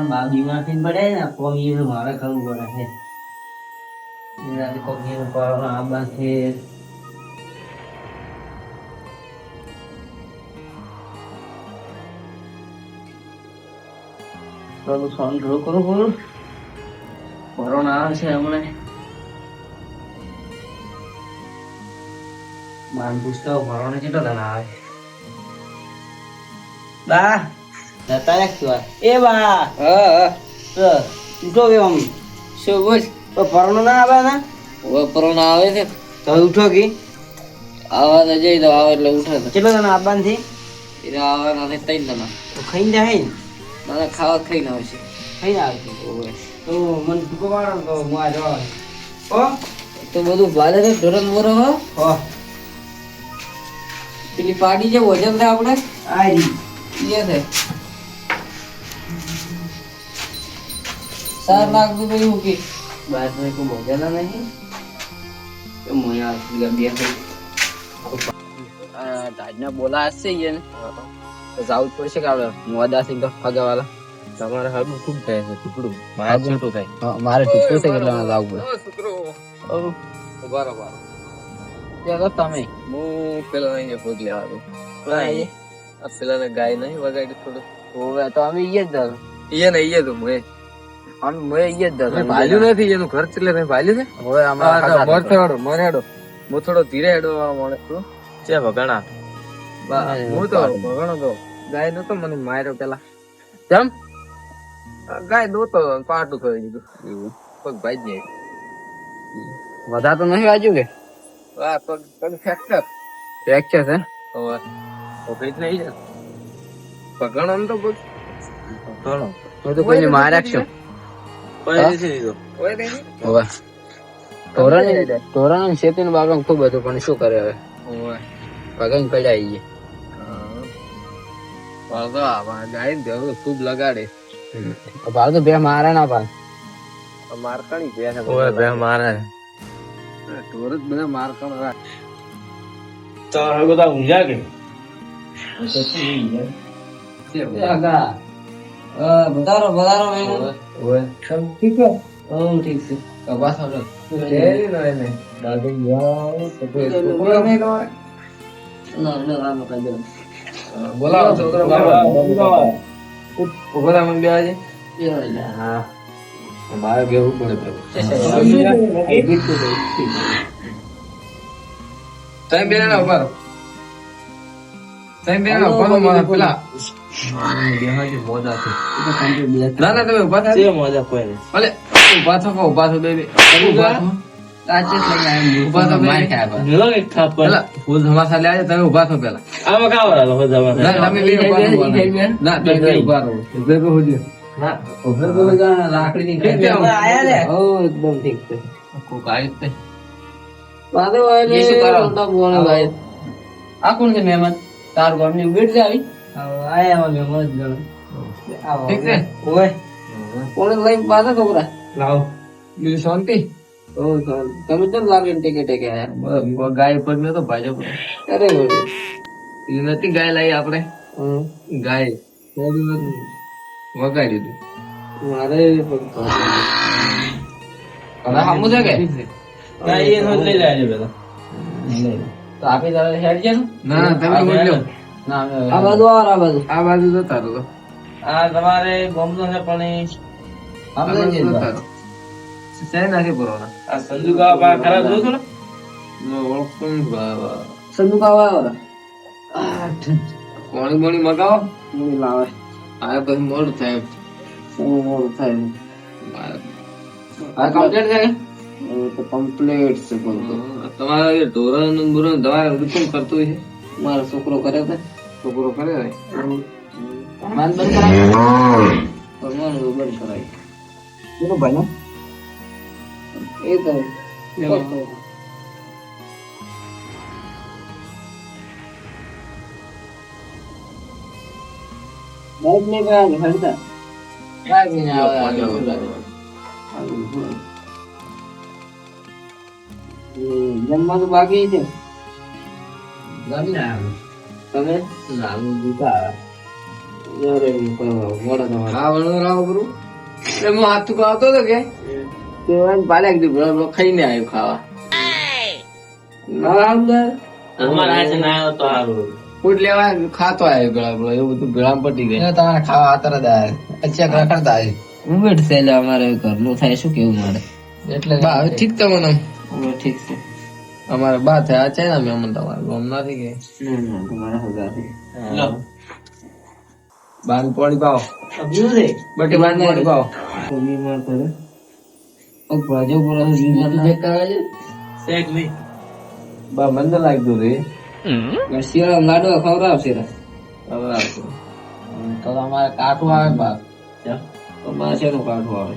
બા બીમાર થઈને પડ્યા ને કોમી મારે કરવું પડે છે એનાથી કોમી આ બાંધે થોડું સોન ગ્રો કરું બોલું કોરોના આવે છે હમણાં માન પૂછતો કોરોના કેટલો તને આવે બા જતા રાખ્યું એ બા ઉઠો કે મમ્મી શું બોલ તો કોરોના ના આવે ને કોરોના આવે છે તો ઉઠો કે આવા તો જઈ દો આવે એટલે ઉઠે તો કેટલો તને આપવાનું છે એટલે આવવાના છે તઈ જણા તો ખાઈને જાય ને મને ખાવા ખાઈને આવશે ખાઈને આવે તો મને ટૂંકો પાડો તો હું આ જવા ઓ તો બધું ભાલે છે ઢોરણ મોરો હો હો પેલી પાડી છે વજન છે આપણે આઈ એ છે 4 લાખ રૂપિયા મૂકી બાર તો કોઈ મોજેલા નહીં તો મને આ બે તાજના બોલા હશે યે તો જાવું જ પડશે કે આપણે મોદા સિંહ તો ફગાવાલા તમારે હાડું ખૂબ થાય છે ટુકડું મારે છૂટું થાય મારે ટૂંકું છે એટલે જાવું છોકરો પડે બરાબર ચાલો તમે હું પેલો અહીંયા ભોગ લેવા દઉં ભાઈ આ પેલાને ગાય નહીં વગાડી થોડું હોવે તો અમે ઈ જ દર એ તો મેં અમે ઈ જ દર ભાલ્યું નથી એનું ઘર એટલે તમે ભાલ્યું છે હોવે અમારા મર થવાડો મર હેડો હું થોડો ધીરે હેડો મળે તું છે વગણા હું તો વગણો તો ગાય નતો મને માર્યો પેલા કેમ ગાય નતો પાટું થઈ દીધું પગ ભાઈ જાય વધારે તો નહીં વાંચ્યું કે આ પગ પગ ફ્રેક્ચર ફ્રેક્ચર છે હવે પકડી જ નહીં પગણો ને તો પગ પગણો હું તો કોઈને માર્યા છો કોઈ નથી દીધો કોઈ નહીં હોવે તોરણ શેતીનું બાગાન ખૂબ હતું પણ શું કરે હવે ઓય પગાઈ પડ્યા આઈએ તો ગાય ને ખૂબ લગાડે ભાવ તો બે મારા ના ભાવ મારકાણી બે છે ઓય બે મારે ઢોર જ બધા મારકાણ રાખ તો હવે બધા ઊંઝા કે વધારો ઓય ઠીક છે ઠીક છે કપાસ આવડો તેરી નો એને દાદી યાર તો કોઈ નહીં નો ના કઈ દે બોલાવો છોકરો બોલાવો બોલા મને બે આજે હા મારે બેવું પડે તમે બે ના ઉભા રહો તમે બે ના ઉભા રહો મારા પેલા ના ના તમે ઉભા થાય મોજા કોઈ ભલે ઉભા થો બે ઉભા થો રાજેશ લઈને આવ્યો ઉભા થો માર ખાવા પેલા ફૂલ ધમાસા લે આજે તમે ઉભા થો પેલા આમાં કાવરા હો જવાના ના તમે બે ઉભા થો ના બે ઉભા રહો ઉભે કો હોજો ના ઉભર બોલે લાકડી ની કેમ આયા લે ઓ એકદમ ઠીક છે કોઈ કાઈ તે વાદો વાલે ये શું કરો? તો બોલે ભાઈ આ કોણ છે મહેમાન તાર ગામની ઉભેટ છે આવી આયા અમે મત ગણ ઠીક છે ઓય કોને લઈને પાછા છોકરા લાવ બીજું શાંતિ ઓ તમે તો લાગે ટેકે ટેકે આયા ગાય પર ને તો ભાજો અરે બોલે એ નથી ગાય લાવી આપણે ગાય વગાડી દીધું મારે હવે સામું છે કે ના એ નો લઈ લેજો પેલા તો આપી તારે હેડ છે ના ના તમે બોલ્યો ના આ બાજુ આ બાજુ આ બાજુ તો તારો તો આ તમારે ગોમનો છે પણ આ બાજુ તો તારો છે નાખી પુરાના આ સંજુ કા બા ખરાબ જો છો ને નો ઓળખું બાબા સંદુક આવા પાણી પાણી મગાવો મને લાવે આ પછી મોડું થાય શું મોડું થાય આ કમ્પ્લીટ થાય તો કમ્પ્લીટ છે બોલતો તમારા એ ઢોરણ નું બુરણ તમારે બધું કરતું છે મારો છોકરો કરે છે છોકરો કરે ને માન બંધ કરાય તો માન બંધ કરાય એનો ભાઈ એ તો બાઈક ને ગયા હડતા બાઈક ને જમવાનું બાકી છે જમીન આવ્યો તમે નાનું દુકા હા વણો રાવ બરું એટલે હું હાથ ચૂકો આવતો હતો કે તો એમ પાલ્યા કીધું બરો ખાઈને આવ્યો ખાવા અમારે આજે ના આવ્યો તો સારું. ફૂટ લેવા ખાતો આવ્યો ગળા એવું બધું ગળામાં પટી ગયું તમારે ખાવા આતર જ આવે અચ્છા રખડતા આવે ઉમેટ છે એટલે અમારે ઘરનું થાય શું કેવું મારે એટલે હવે ઠીક તમને ઠીક છે અમારે બા થયા છે ને મેમન તમારે ગમ નથી કે તમારા હગાથી બાર પાણી પાવ બટી બાર પાણી પાવ બીમાર કરે ઓ ભાજો પૂરો બીમાર ચેક કરાવે છે શેક નહીં બા મને લાગતું રે શિયાળા લાડવા ખવડાવશે ખવડાવશે તો અમારે કાઠું આવે બા તમારે શેનું કાઠું આવે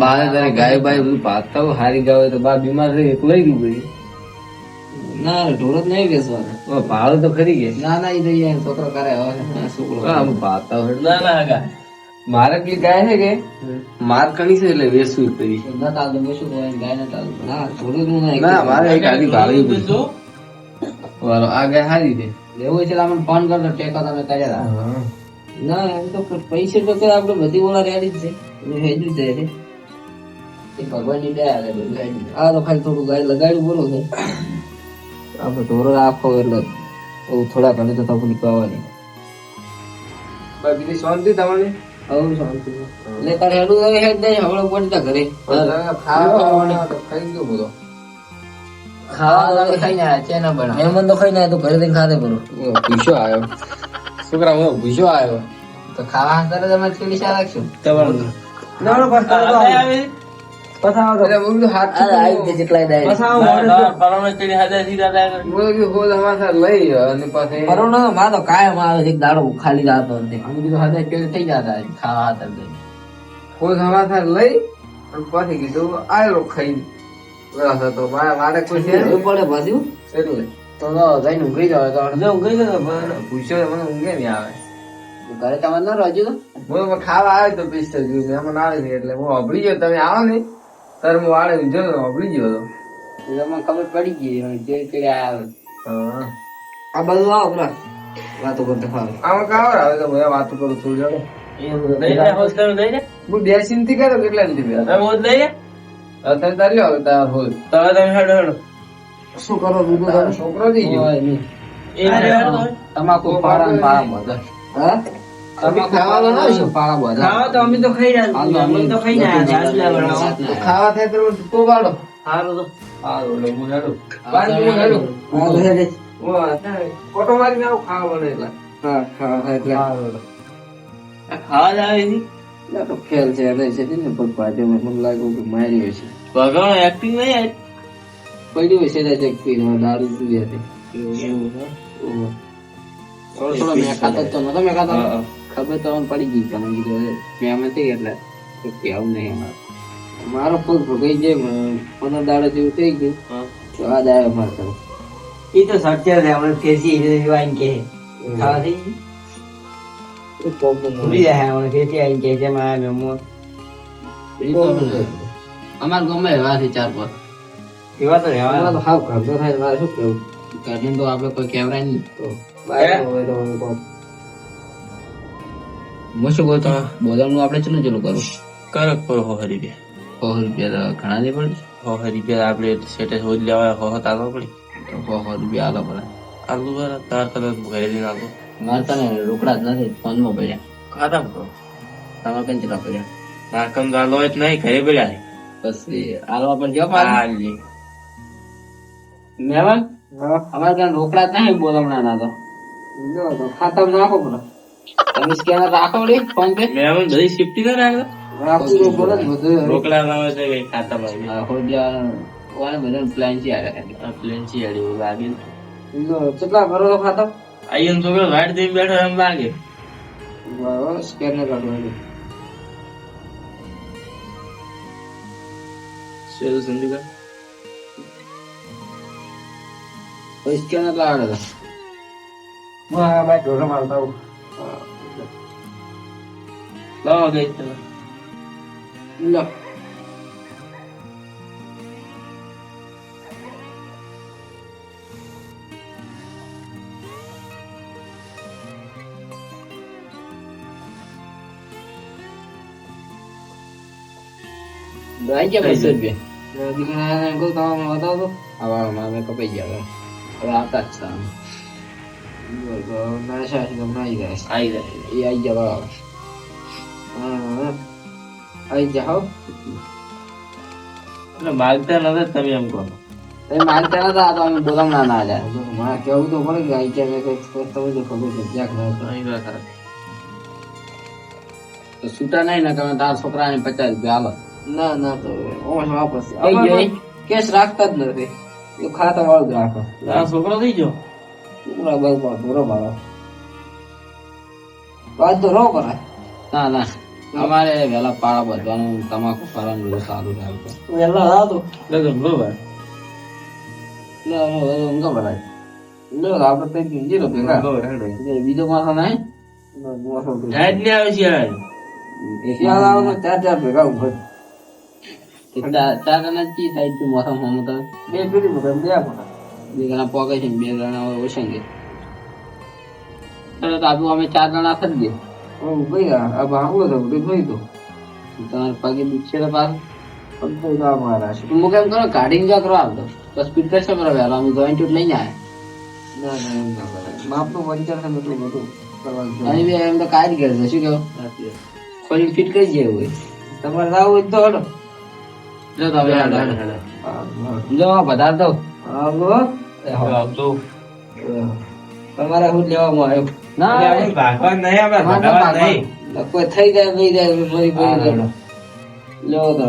બાને તારે ગાય બાય બધું ભાગતા હારી ગાવ તો બા બીમાર રહી એક લઈ ગયું ભાઈ ના ઢોર જ નહીં બેસવાનું ભાડું તો ખરી ગયા ના ના એ જઈએ છોકરો કરે છોકરો ભાગતા ના ના હગા મારે પેલી ગાય છે કે માર કણી છે એટલે વેસવું કરી ના ચાલતું બેસું ગાય ના ચાલતું ના થોડું ના મારે એક આડી ભાળી બધું વાલો આ ગાય હારી છે લેવું છે અમને ફોન કરતો ટેકો તમે કર્યા ના એમ તો પૈસે તો આપડે બધી ઓલા રેડી જ છે હેજુ છે રે એ ભગવાનની દયા છે બધું આ તો ખાલી થોડું ગાય લગાડ્યું બોલો છે આપણે ઢોરો રાખો એટલે થોડા ઘણી તો તકલીફ આવવાની બીજી શાંતિ તમારે શાંતિ એટલે તારે હેડું હેડ દે હવળો પડતા ઘરે ખાવા ખાઈ ગયો બધો ખાવા ખાઈ ના છે ના બના મહેમાન તો ખાઈ ના તો ઘરે જઈને ખાતે બોલો ભૂસો આવ્યો છોકરા હું ભૂસો આવ્યો તો ખાવા તરત અમે ચીડી શા રાખશું તમારું ખાલી જતો થઈ જતા ખાવા લઈ પછી કીધું આવેલો ખાઈ તો મારે કોઈ પડે પાછું એટલે તો જઈને ઊંઘી જવાય ઊંઘી જતો પૂછ્યો મને ઊંઘે નહીં આવે ઘરે તમારે ના રજુ તો ખાવા આવે તો પીસ મહેમાન આવે ને એટલે હું અભળી ગયો તમે આવો ને ત્યારે હું વાળે જો અભળી ગયો હતો મને ખબર પડી ગઈ જે કરે આવે આ બધું આવો બરા વાતો કરતા ફાવે આમાં કાવર આવે તો બધા વાતો કરું છું જોડે હું બેસી નથી કર્યો કેટલા નથી અત્યારે તારી લો તાર હોય તમે હેડો હેડો શું કરો બીજું છોકરો થઈ ગયો તમાકુ પાડા પાડા બધા હા ખાવા તો અમે તો ખાઈ રહ્યા ખાવા થાય તો કોવાડો ફોટો મારી આવું ખાવા બને એટલે ખાવા જ આવે તો ખેલ છે એટલે છે ને પણ પાછો મને લાગ્યું કે મારી હોય છે ભગવાન એક્ટિંગ નહીં પડી હોય છે એક્ટિંગ દારૂ પીવી હતી થોડો થોડો મેં ખાતો તો નતો મેં ખાતો ખબર તો પડી ગઈ તમે કીધું મેં અમે થઈ એટલે આવું નહીં મારો પગ ભગાઈ જાય 15 દાડા જેવું થઈ ગયું તો આ દાડે મારતો એ તો સત્ય છે આપણે કેસી વાઈન કે ખાવા થઈ ભૂલી જાય આપણે કેસી આવીને કે છે મારા મેમો અમાર ગમે એવાથી 4-5 એવા તો રહેવા તો હાવ ઘર તો થાય મારે શું કેવું ઘરનું તો આપણે કોઈ કેવરાય નહીં તો હું શું કહું બોલવાનું આપણે ચલો ચલો કરું કરક પર 100 રૂપિયા 100 રૂપિયા ઘણા નહીં પડે 100 રૂપિયા આપણે સેટે શોધ લેવા 100 આલવા પડે તો 100 રૂપિયા આલો પડે આલુ બરા તાર કદાચ ઘરે લઈને આલો મારતા ને રોકડા જ નથી ફોનમાં પડ્યા ખાતા કરો તમારે કઈ ચલા પડ્યા નાકમ દાલો જ નહીં ઘરે પડ્યા પછી આલવા પર જો પાલી મેવાન અમારે ત્યાં રોકડા જ નહીં બોલમણા ના તો ખાતા નાખો પડે તમે સ્કેનર રાખો રે ફોન પે મેં બધી શિફ્ટી ના રાખો રાખું તો બોલે બધું રોકડા લાવે છે કે ખાતા માં હોડિયા વાળા બધા પ્લાન છે આ પ્લેન છે આડી લાગે કેટલા કરો તો ખાતા આયન તો વાડ દઈ બેઠો એમ લાગે સ્કેનર કાઢવાનું સેલ સંદીકા સ્કેનર લાવડે તો હા ભાઈ ઢોરો મારતા હું લાવો ગઈ લો ગાય કે બસો રૂપિયા દીકરાને કહું તમે બતાવો તો આવા મારે કપાઈ ગયા હવે આવતા જ છે નાશા છે તમને આવી જાય આવી જાય એ આવી ગયા બરાબર આવી જાઓ એટલે માગતા નથી તમે એમ કહો એ માનતા નતા તો અમે બોલાવ ના જાય મારે કેવું તો પડે કે આવી ગયા તમે તો ખબર છે ક્યાંક તો છૂટા નહીં ને તમે તારા છોકરાને 50 રૂપિયા હાલો ના ના તો વાપસ કેસ રાખતા જ નથી એ ખાતા વાળું જ રાખો છોકરો થઈ ગયો છોકરા બરોબર વાત તો રો કરાય ના ના અમારે વેલા પાળા બધવાનું તમાકુ કરવાનું બહુ સારું લાગે વેલા આવતો લગન બરોબર ઊંઘા ભરાય આપડે તો જીરો ભેગા બીજો માથો નહીં હેડ ને આવે છે ચાર ભેગા ઉભો ચાર જણા ચી થાય તું મોસમ હમ તો બે પેઢી બે જણા પોકે છે બે જણા ઓછા ગયા ચાલો તો આપું અમે 4 જણા થઈ ગયા ઉભી ગયા આ ભાગો તો ભાઈ તો તમારે પગે દુખશે તો પાછું હું કેમ કરો ગાડી જા કરો આવતો તો સ્પીડ કરશે બરાબર અમે જોઈન્ટ લઈ જાય માપનું વંચર છે બધું બધું કરવાનું એમ તો કાઢી કરે છે શું કેવું ખોલી ફિટ કરી જાય હોય તમારે લાવવું હોય તો હડો જો તમે જો વધાર દો આવતો તમારે શું લેવામાં આવ્યું ના ભાગવા નહીં આપણે કોઈ થઈ જાય નહીં જાય લેવો તો